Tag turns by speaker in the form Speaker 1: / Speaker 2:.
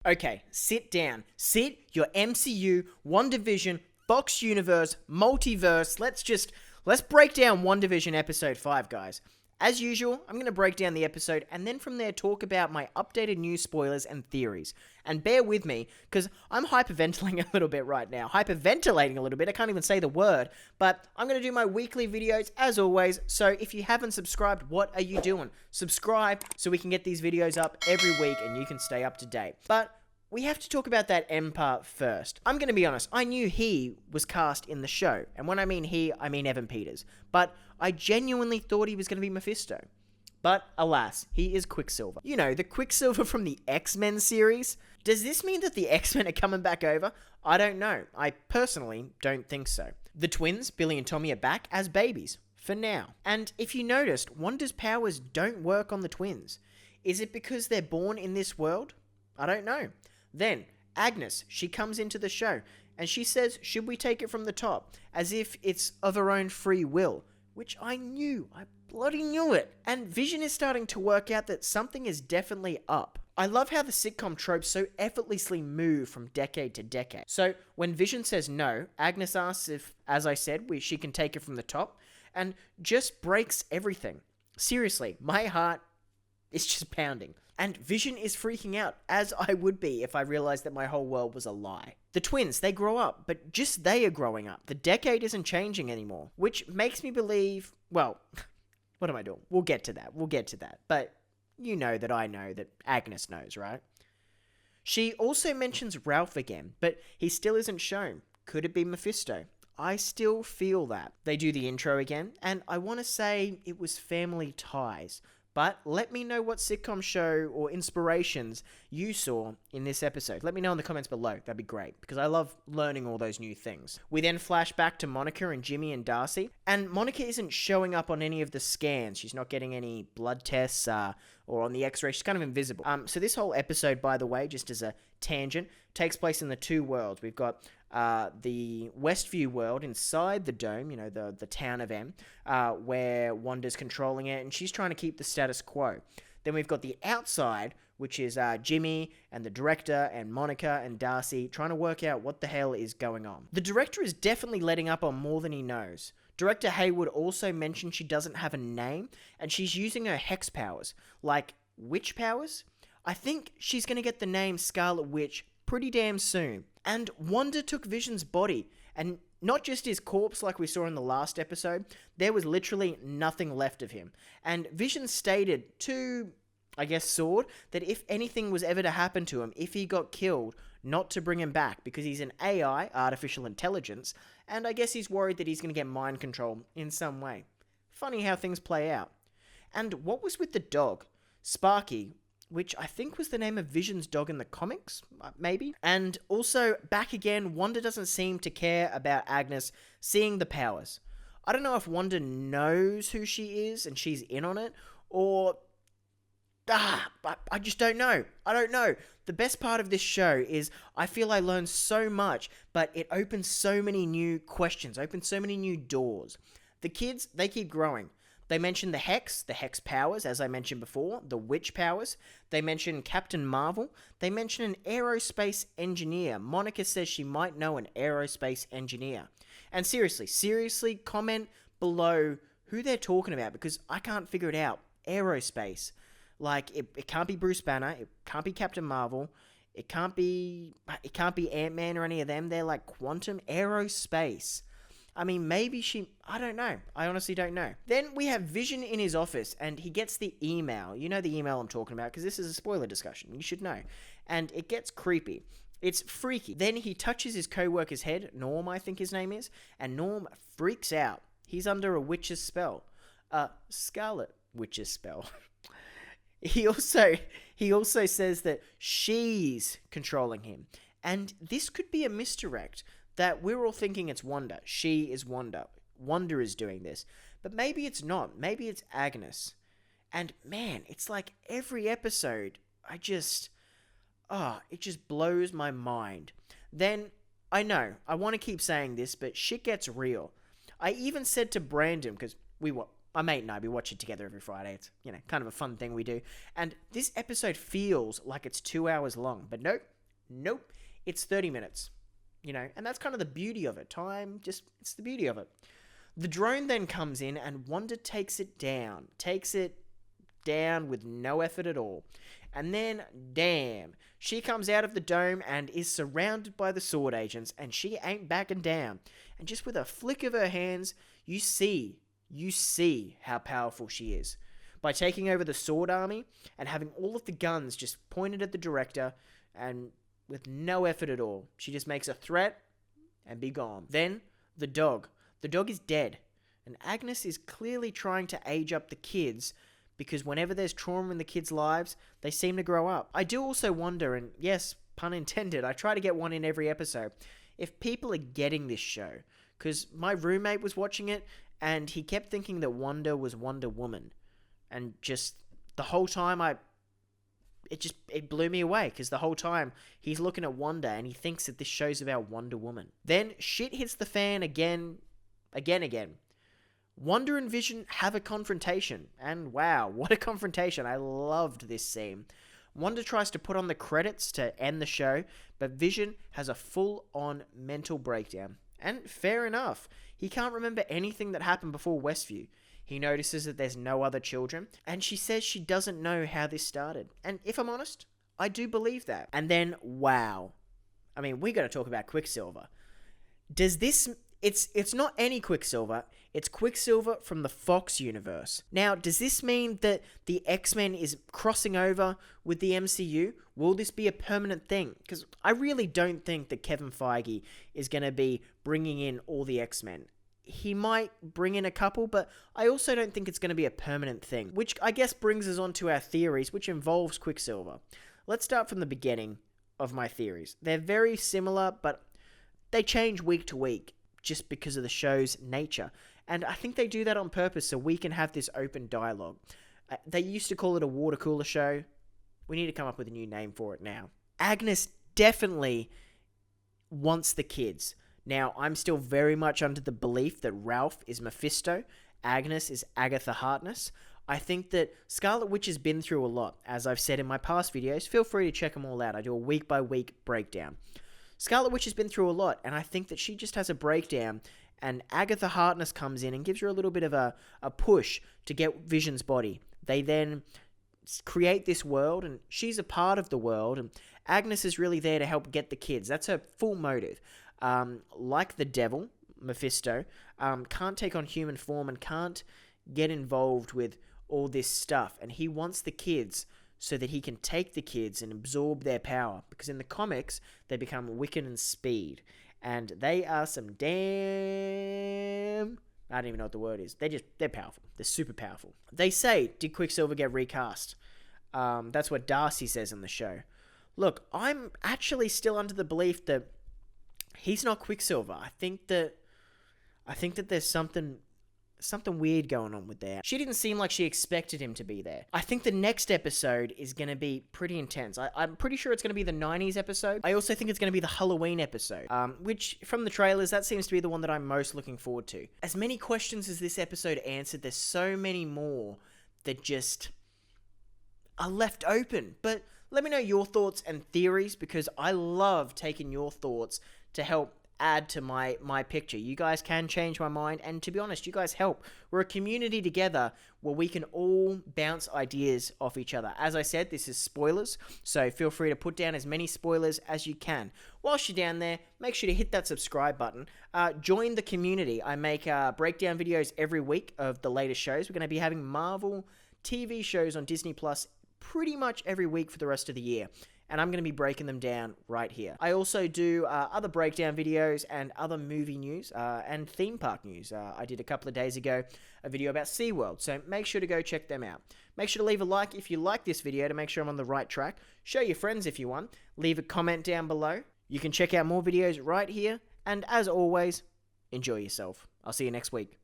Speaker 1: Okay, sit down. Sit your MCU, WandaVision, Fox Universe, Multiverse. Let's break down WandaVision episode 5, guys. As usual, I'm going to break down the episode and then from there talk about my updated news spoilers and theories. And bear with me, because I'm hyperventilating a little bit right now. Hyperventilating a little bit, I can't even say the word. But I'm going to do my weekly videos as always, so if you haven't subscribed, what are you doing? Subscribe so we can get these videos up every week and you can stay up to date. But we have to talk about that M part first. I'm going to be honest, I knew he was cast in the show. And when I mean he, I mean Evan Peters. But I genuinely thought he was going to be Mephisto. But alas, he is Quicksilver. You know, the Quicksilver from the X-Men series. Does this mean that the X-Men are coming back over? I don't know. I personally don't think so. The twins, Billy and Tommy, are back as babies. For now. And if you noticed, Wanda's powers don't work on the twins. Is it because they're born in this world? I don't know. Then, Agnes, she comes into the show, and she says, should we take it from the top? As if it's of her own free will. Which I bloody knew it. And Vision is starting to work out that something is definitely up. I love how the sitcom tropes so effortlessly move from decade to decade. So, when Vision says no, Agnes asks if, as I said, she can take it from the top, and just breaks everything. Seriously, my heart is just pounding. And Vision is freaking out, as I would be if I realized that my whole world was a lie. The twins, they grow up, but just they are growing up. The decade isn't changing anymore, which makes me believe, well, what am I doing? We'll get to that. But you know that I know that Agnes knows, right? She also mentions Ralph again, but he still isn't shown. Could it be Mephisto? I still feel that. They do the intro again, and I want to say it was Family Ties. But let me know what sitcom show or inspirations you saw in this episode. Let me know in the comments below. That'd be great, because I love learning all those new things. We then flash back to Monica and Jimmy and Darcy, and Monica isn't showing up on any of the scans. She's not getting any blood tests or on the x-ray. She's kind of invisible. So this whole episode, by the way, just as a tangent, takes place in the two worlds. We've got the Westview world inside the dome, you know, the town of M, where Wanda's controlling it, and she's trying to keep the status quo. Then we've got the outside, which is Jimmy and the director and Monica and Darcy trying to work out what the hell is going on. The director is definitely letting up on more than he knows. Director Hayward also mentioned she doesn't have a name, and she's using her hex powers. Like, witch powers? I think she's going to get the name Scarlet Witch pretty damn soon. And Wanda took Vision's body, and not just his corpse like we saw in the last episode, there was literally nothing left of him. And Vision stated to, I guess, Sword, that if anything was ever to happen to him, if he got killed, not to bring him back, because he's an AI, artificial intelligence, and I guess he's worried that he's going to get mind control in some way. Funny how things play out. And what was with the dog? Sparky, which I think was the name of Vision's dog in the comics, maybe? And also, back again, Wanda doesn't seem to care about Agnes seeing the powers. I don't know if Wanda knows who she is and she's in on it, or I just don't know. I don't know. The best part of this show is I feel I learned so much, but it opens so many new questions, opens so many new doors. The kids, they keep growing. They mention the Hex powers, as I mentioned before, the Witch powers. They mention Captain Marvel. They mention an aerospace engineer. Monica says she might know an aerospace engineer. And seriously, comment below who they're talking about, because I can't figure it out. Aerospace. Like, it can't be Bruce Banner. It can't be Captain Marvel. It can't be Ant-Man or any of them. They're like quantum aerospace. I mean, maybe I don't know. I honestly don't know. Then we have Vision in his office, and he gets the email. You know the email I'm talking about, because this is a spoiler discussion. You should know. And it gets creepy. It's freaky. Then he touches his co-worker's head, Norm, I think his name is, and Norm freaks out. He's under a witch's spell. Scarlet Witch's spell. He also says that she's controlling him. And this could be a misdirect, that we're all thinking it's Wanda. She is Wanda. Wanda is doing this. But maybe it's not. Maybe it's Agnes. And man, it's like every episode, it just blows my mind. Then, I know, I want to keep saying this, but shit gets real. I even said to Brandon, because we my mate and I, we watch it together every Friday. It's, kind of a fun thing we do. And this episode feels like it's 2 hours long, but nope, it's 30 minutes. And that's kind of the beauty of it. It's the beauty of it. The drone then comes in and Wanda takes it down with no effort at all. And then, damn, she comes out of the dome and is surrounded by the sword agents, and she ain't backing down. And just with a flick of her hands, you see how powerful she is. By taking over the sword army and having all of the guns just pointed at the director, and with no effort at all, she just makes a threat and be gone. Then, the dog. The dog is dead, and Agnes is clearly trying to age up the kids, because whenever there's trauma in the kids' lives, they seem to grow up. I do also wonder, and yes, pun intended, I try to get one in every episode, if people are getting this show. Because my roommate was watching it, and he kept thinking that Wanda was Wonder Woman. And just the whole time, it blew me away, because the whole time he's looking at Wanda, and he thinks that this show's about Wonder Woman. Then shit hits the fan again. Wanda and Vision have a confrontation, and wow, what a confrontation. I loved this scene. Wanda tries to put on the credits to end the show, but Vision has a full-on mental breakdown. And fair enough, he can't remember anything that happened before Westview. He notices that there's no other children, and she says she doesn't know how this started. And if I'm honest, I do believe that. And then, wow. I mean, we gotta talk about Quicksilver. It's not any Quicksilver, it's Quicksilver from the Fox universe. Now, does this mean that the X-Men is crossing over with the MCU? Will this be a permanent thing? Because I really don't think that Kevin Feige is going to be bringing in all the X-Men. He might bring in a couple, but I also don't think it's going to be a permanent thing. Which I guess brings us on to our theories, which involves Quicksilver. Let's start from the beginning of my theories. They're very similar, but they change week to week, just because of the show's nature. And I think they do that on purpose so we can have this open dialogue. They used to call it a water cooler show. We need to come up with a new name for it now. Agnes definitely wants the kids. Now, I'm still very much under the belief that Ralph is Mephisto, Agnes is Agatha Harkness. I think that Scarlet Witch has been through a lot. As I've said in my past videos, feel free to check them all out. I do a week-by-week breakdown. Scarlet Witch has been through a lot, and I think that she just has a breakdown, and Agatha Harkness comes in and gives her a little bit of a push to get Vision's body. They then create this world, and she's a part of the world, and Agnes is really there to help get the kids. That's her full motive. Like the devil, Mephisto, can't take on human form and can't get involved with all this stuff, and he wants the kids so that he can take the kids and absorb their power. Because in the comics, they become Wiccan and Speed. And they are some damn... I don't even know what the word is. They're powerful. They're super powerful. They say, did Quicksilver get recast? That's what Darcy says in the show. Look, I'm actually still under the belief that he's not Quicksilver. I think that there's something weird going on with there. She didn't seem like she expected him to be there. I think the next episode is going to be pretty intense. I'm pretty sure it's going to be the 90s episode. I also think it's going to be the Halloween episode, which, from the trailers, that seems to be the one that I'm most looking forward to. As many questions as this episode answered, there's so many more that just are left open. But let me know your thoughts and theories, because I love taking your thoughts to help add to my picture. You guys can change my mind, and to be honest, you guys help. We're a community together where we can all bounce ideas off each other. As I said, this is spoilers, so feel free to put down as many spoilers as you can. Whilst you're down there, make sure to hit that subscribe button. Join the community. I make breakdown videos every week of the latest shows. We're going to be having Marvel TV shows on disneyplus pretty much every week for the rest of the year, and I'm going to be breaking them down right here. I also do other breakdown videos and other movie news and theme park news. I did a couple of days ago a video about SeaWorld, so make sure to go check them out. Make sure to leave a like if you like this video to make sure I'm on the right track. Show your friends if you want. Leave a comment down below. You can check out more videos right here, and as always, enjoy yourself. I'll see you next week.